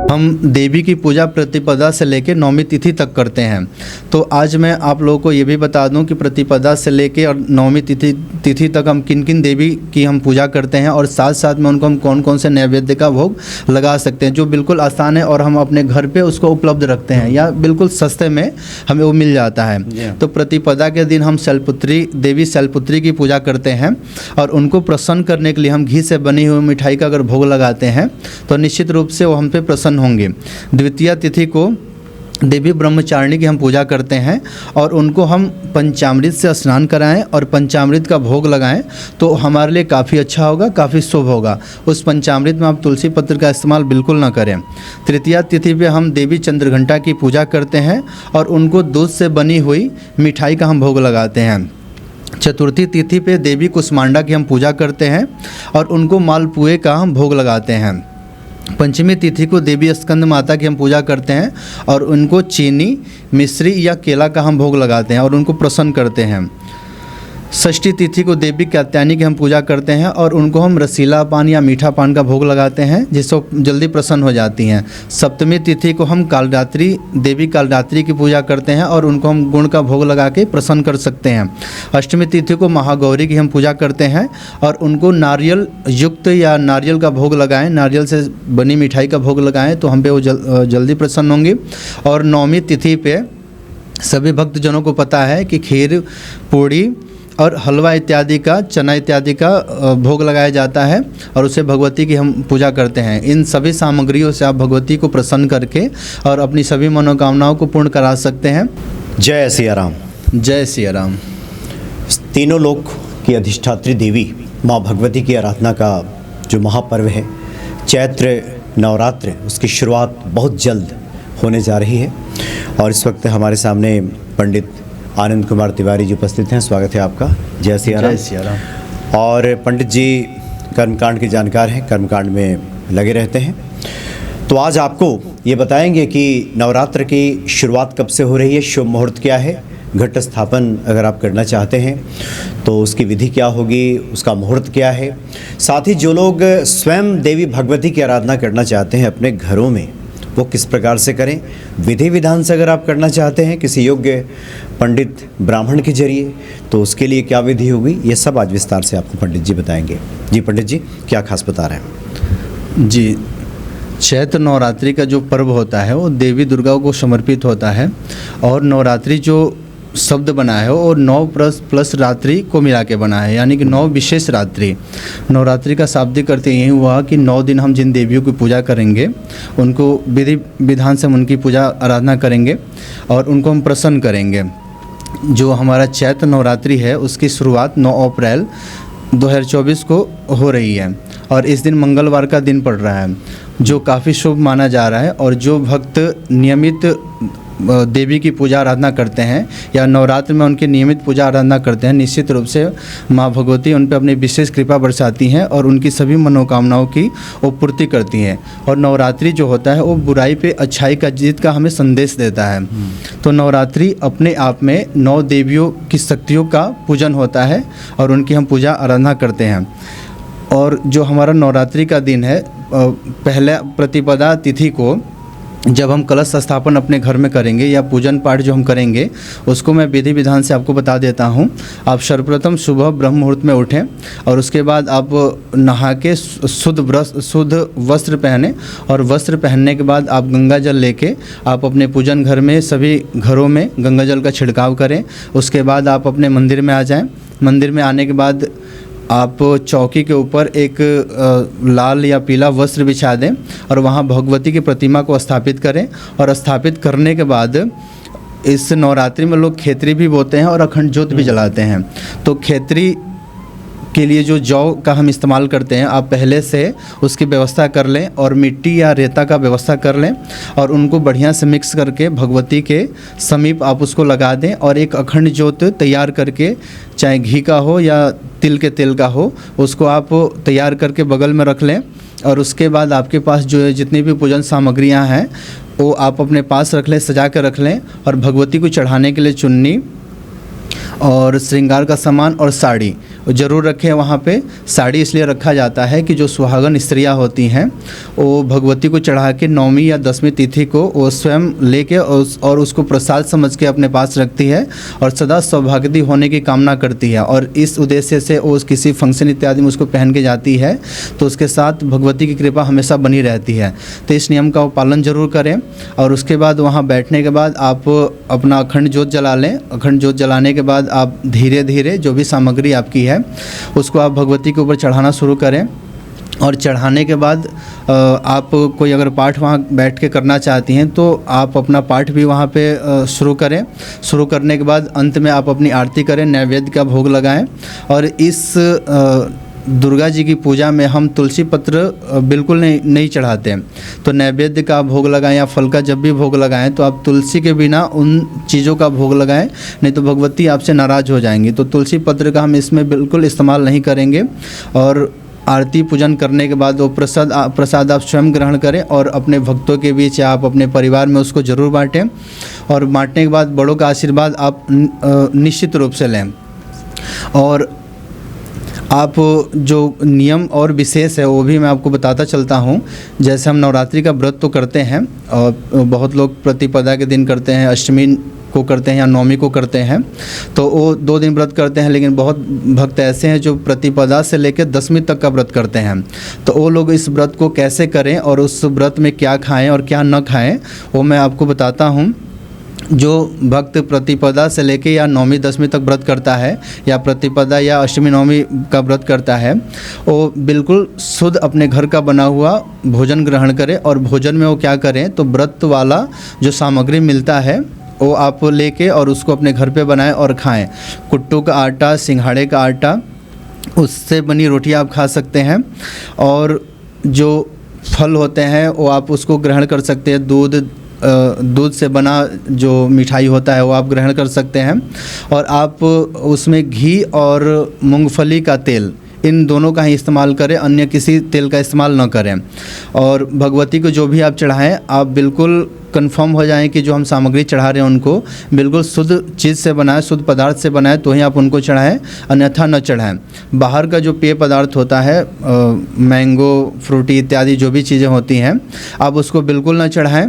हम देवी की पूजा प्रतिपदा से लेकर नौमी तिथि तक करते हैं। तो आज मैं आप लोगों को ये भी बता दूं कि प्रतिपदा से लेकर और नौमी तिथि तक हम किन किन देवी की हम पूजा करते हैं और साथ साथ में उनको हम कौन कौन से नैवेद्य का भोग लगा सकते हैं, जो बिल्कुल आसान है और हम अपने घर पे उसको उपलब्ध रखते हैं या बिल्कुल सस्ते में हमें वो मिल जाता है। तो प्रतिपदा के दिन हम देवी शैलपुत्री की पूजा करते हैं और उनको प्रसन्न करने के लिए हम घी से बनी हुई मिठाई का अगर भोग लगाते हैं तो निश्चित रूप से वो हम पे प्रसन्न होंगे। द्वितीया तिथि को देवी ब्रह्मचारिणी की हम पूजा करते हैं और उनको हम पंचामृत से स्नान कराएं और पंचामृत का भोग लगाएं तो हमारे लिए काफ़ी अच्छा होगा, काफ़ी शुभ होगा। उस पंचामृत में आप तुलसी पत्र का इस्तेमाल बिल्कुल ना करें। तृतीया तिथि पे हम देवी चंद्रघंटा की पूजा करते हैं और उनको दूध से बनी हुई मिठाई का हम भोग लगाते हैं। चतुर्थी तिथि पे देवी कुष्मांडा की हम पूजा करते हैं और उनको मालपुए का हम भोग लगाते हैं। पंचमी तिथि को देवी स्कंद माता की हम पूजा करते हैं और उनको चीनी, मिश्री या केला का हम भोग लगाते हैं और उनको प्रसन्न करते हैं। षष्ठी तिथि को देवी कात्यायनी की हम पूजा करते हैं और उनको हम रसीला पान या मीठा पान का भोग लगाते हैं जिससे जल्दी प्रसन्न हो जाती हैं। सप्तमी तिथि को हम देवी कालरात्रि की पूजा करते हैं और उनको हम गुड़ का भोग लगा के प्रसन्न कर सकते हैं। अष्टमी तिथि को महागौरी की हम पूजा करते हैं और उनको नारियल युक्त या नारियल का भोग लगाएं, नारियल से बनी मिठाई का भोग लगाएं तो हम पे वो जल्दी प्रसन्न होंगी। और नौमी तिथि पे सभी भक्तजनों को पता है कि खीर, पूड़ी और हलवा इत्यादि का, चना इत्यादि का भोग लगाया जाता है और उसे भगवती की हम पूजा करते हैं। इन सभी सामग्रियों से आप भगवती को प्रसन्न करके और अपनी सभी मनोकामनाओं को पूर्ण करा सकते हैं। जय सिया राम। जय सिया राम। तीनों लोक की अधिष्ठात्री देवी माँ भगवती की आराधना का जो महापर्व है चैत्र नवरात्र, उसकी शुरुआत बहुत जल्द होने जा रही है और इस वक्त हमारे सामने पंडित आनंद कुमार तिवारी जी उपस्थित हैं। स्वागत है आपका। जय सिया राम। जय सिया राम। और पंडित जी कर्मकांड के जानकार हैं, कर्मकांड में लगे रहते हैं। तो आज आपको ये बताएंगे कि नवरात्र की शुरुआत कब से हो रही है, शुभ मुहूर्त क्या है, घट स्थापन अगर आप करना चाहते हैं तो उसकी विधि क्या होगी, उसका मुहूर्त क्या है। साथ ही जो लोग स्वयं देवी भगवती की आराधना करना चाहते हैं अपने घरों में वो किस प्रकार से करें, विधि विधान से अगर आप करना चाहते हैं किसी योग्य पंडित ब्राह्मण के जरिए तो उसके लिए क्या विधि होगी, ये सब आज विस्तार से आपको पंडित जी बताएंगे। जी पंडित जी, क्या खास बता रहे हैं? जी, चैत्र नवरात्रि का जो पर्व होता है वो देवी दुर्गा को समर्पित होता है और नवरात्रि जो शब्द बना है और 9 प्लस रात्रि को मिला के बना है, यानी कि 9 विशेष रात्रि। नवरात्रि का शाब्दिक अर्थ यही हुआ कि 9 दिन हम जिन देवियों की पूजा करेंगे उनको विधि विधान से हम उनकी पूजा आराधना करेंगे और उनको हम प्रसन्न करेंगे। जो हमारा चैत्र नवरात्रि है उसकी शुरुआत 9 अप्रैल 2024 को हो रही है और इस दिन मंगलवार का दिन पड़ रहा है जो काफ़ी शुभ माना जा रहा है। और जो भक्त नियमित देवी की पूजा आराधना करते हैं या नवरात्र में उनकी नियमित पूजा आराधना करते हैं, निश्चित रूप से माँ भगवती उन पर अपनी विशेष कृपा बरसाती हैं और उनकी सभी मनोकामनाओं की वो पूर्ति करती हैं। और नवरात्रि जो होता है वो बुराई पे अच्छाई का जीत का हमें संदेश देता है। तो नवरात्रि अपने आप में 9 देवियों की शक्तियों का पूजन होता है और उनकी हम पूजा आराधना करते हैं। और जो हमारा नवरात्रि का दिन है, पहले प्रतिपदा तिथि को जब हम कलश स्थापन अपने घर में करेंगे या पूजन पाठ जो हम करेंगे उसको मैं विधि विधान से आपको बता देता हूँ। आप सर्वप्रथम सुबह ब्रह्म मुहूर्त में उठें और उसके बाद आप नहा के शुद्ध वस्त्र पहने और वस्त्र पहनने के बाद आप गंगा जल लेके आप अपने पूजन घर में सभी घरों में गंगा जल का छिड़काव करें। उसके बाद आप अपने मंदिर में आ जाएं। मंदिर में आने के बाद आप चौकी के ऊपर एक लाल या पीला वस्त्र बिछा दें और वहाँ भगवती की प्रतिमा को स्थापित करें। और स्थापित करने के बाद इस नवरात्रि में लोग खेतरी भी बोते हैं और अखंड ज्योत भी जलाते हैं। तो खेतरी के लिए जो जौ का हम इस्तेमाल करते हैं आप पहले से उसकी व्यवस्था कर लें और मिट्टी या रेता का व्यवस्था कर लें और उनको बढ़िया से मिक्स करके भगवती के समीप आप उसको लगा दें और एक अखंड ज्योत तैयार करके, चाहे घी का हो या तिल के तेल का हो, उसको आप तैयार करके बगल में रख लें। और उसके बाद आपके पास जो जितनी भी पूजन सामग्रियां हैं वो आप अपने पास रख लें, सजा कर रख लें। और भगवती को चढ़ाने के लिए चुन्नी और श्रृंगार का सामान और साड़ी ज़रूर रखें वहाँ पे। साड़ी इसलिए रखा जाता है कि जो सुहागन स्त्रियाँ होती हैं वो भगवती को चढ़ा के 9वीं या 10वीं तिथि को वो स्वयं लेके और उसको प्रसाद समझ के अपने पास रखती है और सदा सौभाग्यवती होने की कामना करती है, और इस उद्देश्य से वो किसी फंक्शन इत्यादि में उसको पहन के जाती है तो उसके साथ भगवती की कृपा हमेशा बनी रहती है। तो इस नियम का पालन जरूर करें। और उसके बाद वहाँ बैठने के बाद आप अपना अखंड ज्योत जला लें। अखंड ज्योत जलाने के बाद आप धीरे धीरे जो भी सामग्री आपकी है उसको आप भगवती के ऊपर चढ़ाना शुरू करें। और चढ़ाने के बाद आप कोई अगर पाठ वहाँ बैठ के करना चाहती हैं तो आप अपना पाठ भी वहाँ पे शुरू करें। शुरू करने के बाद अंत में आप अपनी आरती करें, नैवेद्य का भोग लगाएं। और इस दुर्गा जी की पूजा में हम तुलसी पत्र बिल्कुल नहीं चढ़ाते हैं। तो नैवेद्य का भोग लगाएं या फल का जब भी भोग लगाएं तो आप तुलसी के बिना उन चीज़ों का भोग लगाएं, नहीं तो भगवती आपसे नाराज़ हो जाएंगी। तो तुलसी पत्र का हम इसमें बिल्कुल इस्तेमाल नहीं करेंगे। और आरती पूजन करने के बाद वो प्रसाद आप स्वयं ग्रहण करें और अपने भक्तों के बीच या आप अपने परिवार में उसको ज़रूर बांटें। और बांटने के बाद बड़ों का आशीर्वाद आप निश्चित रूप से लें। और आप जो नियम और विशेष है वो भी मैं आपको बताता चलता हूँ। जैसे हम नवरात्रि का व्रत तो करते हैं और बहुत लोग प्रतिपदा के दिन करते हैं, अष्टमी को करते हैं या नवमी को करते हैं, तो वो 2 दिन व्रत करते हैं। लेकिन बहुत भक्त ऐसे हैं जो प्रतिपदा से लेकर 10वीं तक का व्रत करते हैं। तो वो लोग इस व्रत को कैसे करें और उस व्रत में क्या खाएं और क्या न खाएं वो मैं आपको बताता हूँ। जो भक्त प्रतिपदा से लेके या 9वीं 10वीं तक व्रत करता है या प्रतिपदा या अष्टमी नवमी का व्रत करता है वो बिल्कुल शुद्ध अपने घर का बना हुआ भोजन ग्रहण करे। और भोजन में वो क्या करें तो व्रत वाला जो सामग्री मिलता है वो आप लेके और उसको अपने घर पे बनाएं और खाएं। कुट्टू का आटा, सिंघाड़े का आटा, उससे बनी रोटी आप खा सकते हैं। और जो फल होते हैं वो आप उसको ग्रहण कर सकते हैं। दूध से बना जो मिठाई होता है वो आप ग्रहण कर सकते हैं। और आप उसमें घी और मूंगफली का तेल, इन दोनों का ही इस्तेमाल करें, अन्य किसी तेल का इस्तेमाल न करें। और भगवती को जो भी आप चढ़ाएं आप बिल्कुल कंफर्म हो जाएं कि जो हम सामग्री चढ़ा रहे हैं उनको बिल्कुल शुद्ध चीज़ से बनाएं, शुद्ध पदार्थ से बनाएं, तो ही आप उनको चढ़ाएं, अन्यथा न चढ़ाएं। बाहर का जो पेय पदार्थ होता है मैंगो, फ्रूटी इत्यादि जो भी चीज़ें होती हैं आप उसको बिल्कुल न चढ़ाएं।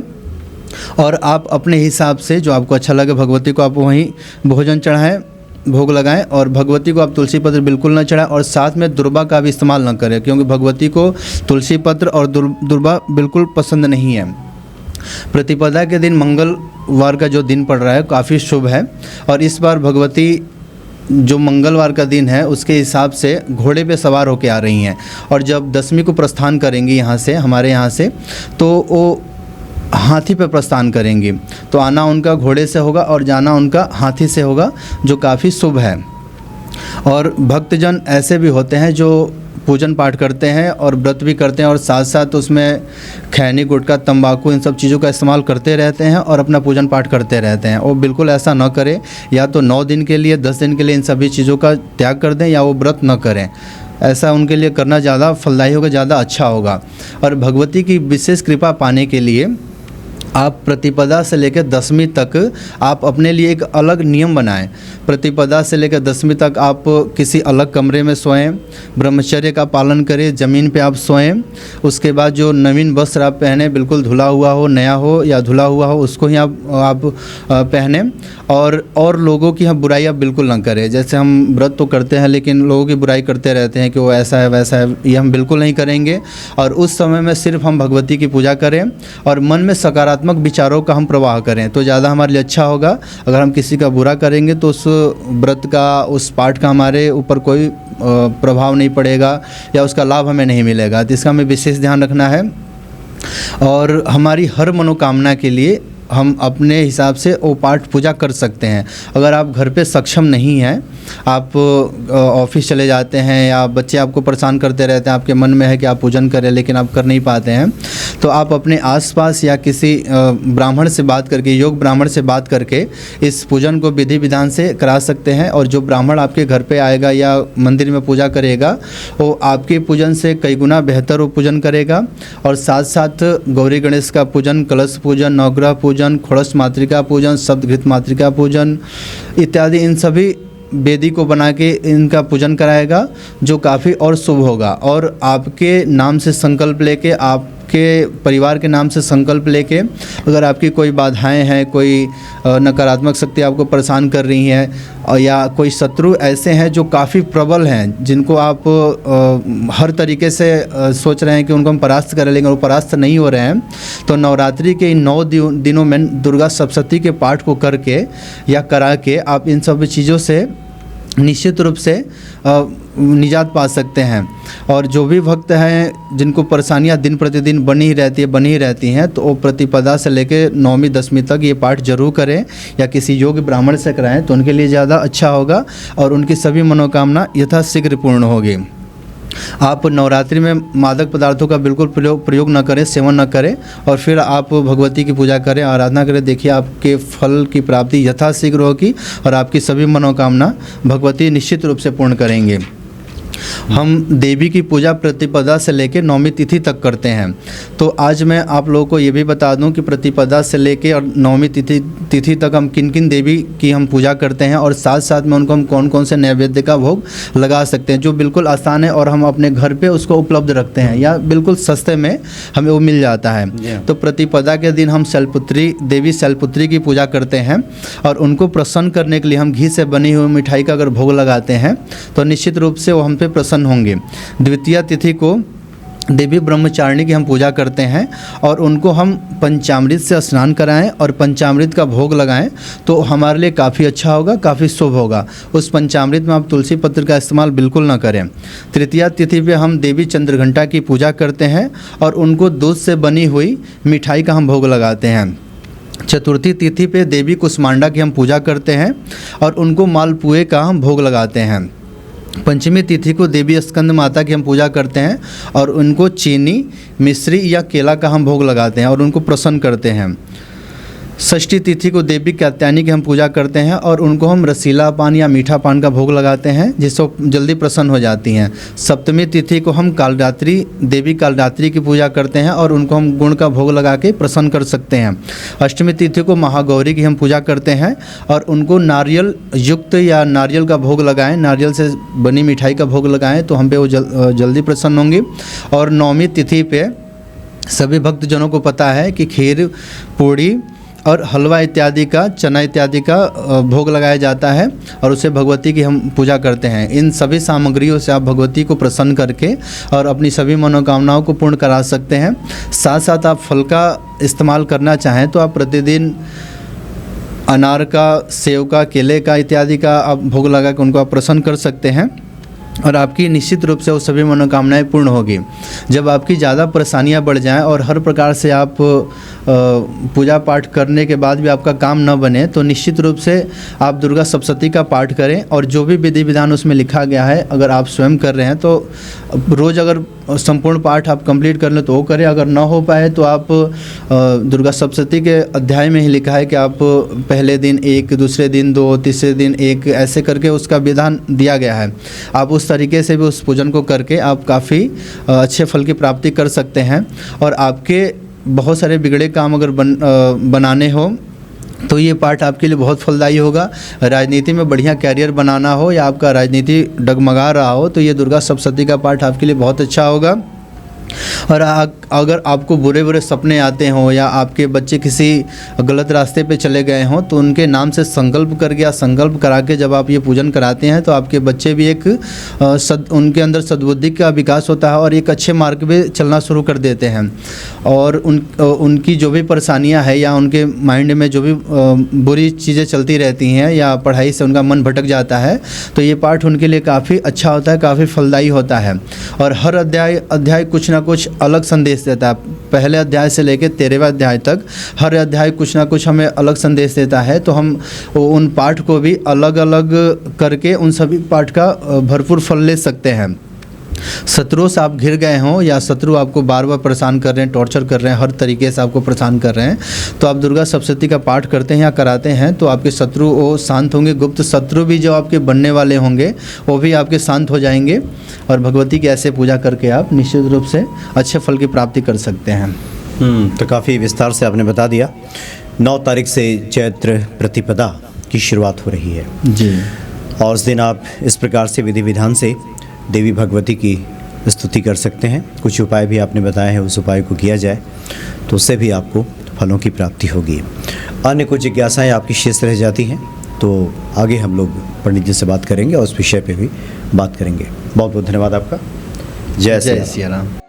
और आप अपने हिसाब से जो आपको अच्छा लगे भगवती को आप वहीं भोजन चढ़ाएं, भोग लगाएं। और भगवती को आप तुलसी पत्र बिल्कुल न चढ़ाएं और साथ में दुर्बा का भी इस्तेमाल न करें, क्योंकि भगवती को तुलसी पत्र और दुर्बा बिल्कुल पसंद नहीं है। प्रतिपदा के दिन मंगलवार का जो दिन पड़ रहा है काफ़ी शुभ है। और इस बार भगवती जो मंगलवार का दिन है उसके हिसाब से घोड़े पे सवार होके आ रही हैं। और जब 10वीं को प्रस्थान करेंगी यहाँ से, हमारे यहाँ से, तो वो हाथी पे प्रस्थान करेंगी। तो आना उनका घोड़े से होगा और जाना उनका हाथी से होगा, जो काफ़ी शुभ है। और भक्तजन ऐसे भी होते हैं जो पूजन पाठ करते हैं और व्रत भी करते हैं और साथ साथ उसमें खैनी, गुटखा, तंबाकू इन सब चीज़ों का इस्तेमाल करते रहते हैं और अपना पूजन पाठ करते रहते हैं। वो बिल्कुल ऐसा न करें। या तो 9 दिन के लिए, 10 दिन के लिए इन सभी चीज़ों का त्याग कर दें या वो व्रत न करें। ऐसा उनके लिए करना ज़्यादा फलदायी होगा, ज़्यादा अच्छा होगा। और भगवती की विशेष कृपा पाने के लिए आप प्रतिपदा से लेकर 10वीं तक आप अपने लिए एक अलग नियम बनाएं। प्रतिपदा से लेकर 10वीं तक आप किसी अलग कमरे में सोएं, ब्रह्मचर्य का पालन करें, ज़मीन पे आप सोएं। उसके बाद जो नवीन वस्त्र आप पहने, बिल्कुल धुला हुआ हो, नया हो या धुला हुआ हो, उसको ही आप पहने। और लोगों की हम बुराई आप बिल्कुल ना करें। जैसे हम व्रत तो करते हैं लेकिन लोगों की बुराई करते रहते हैं कि वो ऐसा है वैसा है, ये हम बिल्कुल नहीं करेंगे। और उस समय में सिर्फ हम भगवती की पूजा करें और मन में सकारात्मक विचारों का हम प्रवाह करें तो ज़्यादा हमारे लिए अच्छा होगा। अगर हम किसी का बुरा करेंगे तो उस व्रत का, उस पाठ का हमारे ऊपर कोई प्रभाव नहीं पड़ेगा या उसका लाभ हमें नहीं मिलेगा। तो इसका हमें विशेष ध्यान रखना है। और हमारी हर मनोकामना के लिए हम अपने हिसाब से वो पाठ पूजा कर सकते हैं। अगर आप घर पे सक्षम नहीं हैं, आप ऑफिस चले जाते हैं या बच्चे आपको परेशान करते रहते हैं, आपके मन में है कि आप पूजन करें लेकिन आप कर नहीं पाते हैं, तो आप अपने आसपास या किसी ब्राह्मण से बात करके, योग ब्राह्मण से बात करके इस पूजन को विधि विधान से करा सकते हैं। और जो ब्राह्मण आपके घर पे आएगा या मंदिर में पूजा करेगा वो आपके पूजन से कई गुना बेहतर वो पूजन करेगा। और साथ साथ गौरी गणेश का पूजन, कलश पूजन, नवग्रह पूजन, खोड़स मातृका पूजन, सप्तघृत मातृका पूजन इत्यादि इन सभी वेदी को बना के इनका पूजन कराएगा, जो काफ़ी और शुभ होगा। और आपके नाम से संकल्प लेके, आपके परिवार के नाम से संकल्प लेके, अगर आपकी कोई बाधाएं हैं, कोई नकारात्मक शक्ति आपको परेशान कर रही हैं, या कोई शत्रु ऐसे हैं जो काफ़ी प्रबल हैं, जिनको आप हर तरीके से सोच रहे हैं कि उनको हम परास्त करें, लेकिन वो परास्त नहीं हो रहे हैं, तो नवरात्रि के इन 9 दिनों में दुर्गा सप्तशती के पाठ को करके या करा के आप इन सब चीज़ों से निश्चित रूप से निजात पा सकते हैं। और जो भी भक्त हैं जिनको परेशानियां दिन प्रतिदिन बनी ही रहती हैं, तो वो प्रतिपदा से लेके 9वीं 10वीं तक ये पाठ जरूर करें, या किसी योग्य ब्राह्मण से कराएं, तो उनके लिए ज़्यादा अच्छा होगा और उनकी सभी मनोकामना यथाशीघ्र पूर्ण होगी। आप नवरात्रि में मादक पदार्थों का बिल्कुल प्रयोग न करें, सेवन न करें, और फिर आप भगवती की पूजा करें, आराधना करें। देखिए आपके फल की प्राप्ति यथाशीघ्र होगी और आपकी सभी मनोकामना भगवती निश्चित रूप से पूर्ण करेंगे। हम देवी की पूजा प्रतिपदा से लेकर 9वीं तिथि तक करते हैं। तो आज मैं आप लोगों को ये भी बता दूं कि प्रतिपदा से लेकर और 9वीं तिथि तक हम किन किन देवी की हम पूजा करते हैं, और साथ साथ में उनको हम कौन कौन से नैवेद्य का भोग लगा सकते हैं, जो बिल्कुल आसान है और हम अपने घर पे उसको उपलब्ध रखते हैं, या बिल्कुल सस्ते में हमें वो मिल जाता है। तो प्रतिपदा के दिन हम देवी शैलपुत्री की पूजा करते हैं, और उनको प्रसन्न करने के लिए हम घी से बनी हुई मिठाई का अगर भोग लगाते हैं तो निश्चित रूप से वो हम पे प्रसन्न होंगे। द्वितीय तिथि को देवी ब्रह्मचारिणी की हम पूजा करते हैं, और उनको हम पंचामृत से स्नान कराएं और पंचामृत का भोग लगाएं, तो हमारे लिए काफ़ी अच्छा होगा, काफ़ी शुभ होगा। उस पंचामृत में आप तुलसी पत्र का इस्तेमाल बिल्कुल ना करें। तृतीय तिथि पे हम देवी चंद्रघंटा की पूजा करते हैं, और उनको दूध से बनी हुई मिठाई का हम भोग लगाते हैं। चतुर्थी तिथि पे देवी कुष्मांडा की हम पूजा करते हैं, और उनको मालपुए का हम भोग लगाते हैं। पंचमी तिथि को देवी स्कंद माता की हम पूजा करते हैं, और उनको चीनी, मिश्री या केला का हम भोग लगाते हैं और उनको प्रसन्न करते हैं। षष्ठी तिथि को देवी कात्यायनी की हम पूजा करते हैं, और उनको हम रसीला पान या मीठा पान का भोग लगाते हैं, जिससे जल्दी प्रसन्न हो जाती हैं। सप्तमी तिथि को हम देवी कालरात्रि की पूजा करते हैं, और उनको हम गुण का भोग लगा के प्रसन्न कर सकते हैं। अष्टमी तिथि को महागौरी की हम पूजा करते हैं, और उनको नारियल युक्त या नारियल का भोग लगाएं, नारियल से बनी मिठाई का भोग लगाएं, तो हम पे वो जल्दी प्रसन्न होंगे। और नौवीं तिथि पे सभी भक्तजनों को पता है कि खीर, पूड़ी और हलवा इत्यादि का, चना इत्यादि का भोग लगाया जाता है, और उसे भगवती की हम पूजा करते हैं। इन सभी सामग्रियों से आप भगवती को प्रसन्न करके और अपनी सभी मनोकामनाओं को पूर्ण करा सकते हैं। साथ साथ आप फल का इस्तेमाल करना चाहें तो आप प्रतिदिन अनार का, सेव का, केले का इत्यादि का आप भोग लगा के उनको आप प्रसन्न कर सकते हैं, और आपकी निश्चित रूप से वो सभी मनोकामनाएं पूर्ण होगी। जब आपकी ज़्यादा परेशानियां बढ़ जाएं और हर प्रकार से आप पूजा पाठ करने के बाद भी आपका काम न बने, तो निश्चित रूप से आप दुर्गा सप्तशती का पाठ करें, और जो भी विधि विधान उसमें लिखा गया है, अगर आप स्वयं कर रहे हैं तो रोज़ अगर संपूर्ण पाठ आप कंप्लीट कर लें तो वो करें। अगर ना हो पाए तो आप दुर्गा सप्तशती के अध्याय में ही लिखा है कि आप पहले दिन 1, दूसरे दिन 2, तीसरे दिन 1, ऐसे करके उसका विधान दिया गया है। आप उस तरीके से भी उस पूजन को करके आप काफ़ी अच्छे फल की प्राप्ति कर सकते हैं। और आपके बहुत सारे बिगड़े काम अगर बनाने हो तो ये पाठ आपके लिए बहुत फलदायी होगा। राजनीति में बढ़िया कैरियर बनाना हो, या आपका राजनीति डगमगा रहा हो, तो ये दुर्गा सप्तशती का पाठ आपके लिए बहुत अच्छा होगा। और अगर आपको बुरे बुरे सपने आते हों, या आपके बच्चे किसी गलत रास्ते पे चले गए हों, तो उनके नाम से संकल्प करके या संकल्प करा के जब आप ये पूजन कराते हैं, तो आपके बच्चे भी एक उनके अंदर सद्बुद्धि का विकास होता है, और एक अच्छे मार्ग पे चलना शुरू कर देते हैं। और उनकी जो भी परेशानियां हैं, या उनके माइंड में जो भी बुरी चीज़ें चलती रहती हैं, या पढ़ाई से उनका मन भटक जाता है, तो ये पाठ उनके लिए काफ़ी अच्छा होता है, काफ़ी फलदायी होता है। और हर अध्याय कुछ ना कुछ अलग संदेश देता है। पहले अध्याय से लेकर 13वें अध्याय तक हर अध्याय कुछ ना कुछ हमें अलग संदेश देता है, तो हम उन पाठ को भी अलग अलग करके उन सभी पाठ का भरपूर फल ले सकते हैं। शत्रुओं से आप घिर गए हों, या शत्रु आपको बार बार परेशान कर रहे हैं, टॉर्चर कर रहे हैं, हर तरीके से आपको परेशान कर रहे हैं, तो आप दुर्गा सप्तशती का पाठ करते हैं या कराते हैं, तो आपके शत्रु वो शांत होंगे। गुप्त शत्रु भी जो आपके बनने वाले होंगे वो भी आपके शांत हो जाएंगे, और भगवती की ऐसे पूजा करके आप निश्चित रूप से अच्छे फल की प्राप्ति कर सकते हैं। तो काफ़ी विस्तार से आपने बता दिया। 9 तारीख से चैत्र प्रतिपदा की शुरुआत हो रही है जी। और उस दिन आप इस प्रकार से विधि विधान से देवी भगवती की स्तुति कर सकते हैं। कुछ उपाय भी आपने बताए हैं, उस उपाय को किया जाए तो उससे भी आपको फलों की प्राप्ति होगी। अन्य कुछ जिज्ञासाएँ आपकी शेष रह जाती हैं तो आगे हम लोग पंडित जी से बात करेंगे और उस विषय पे भी बात करेंगे। बहुत बहुत धन्यवाद आपका। जय श्री राम। जय सिया राम।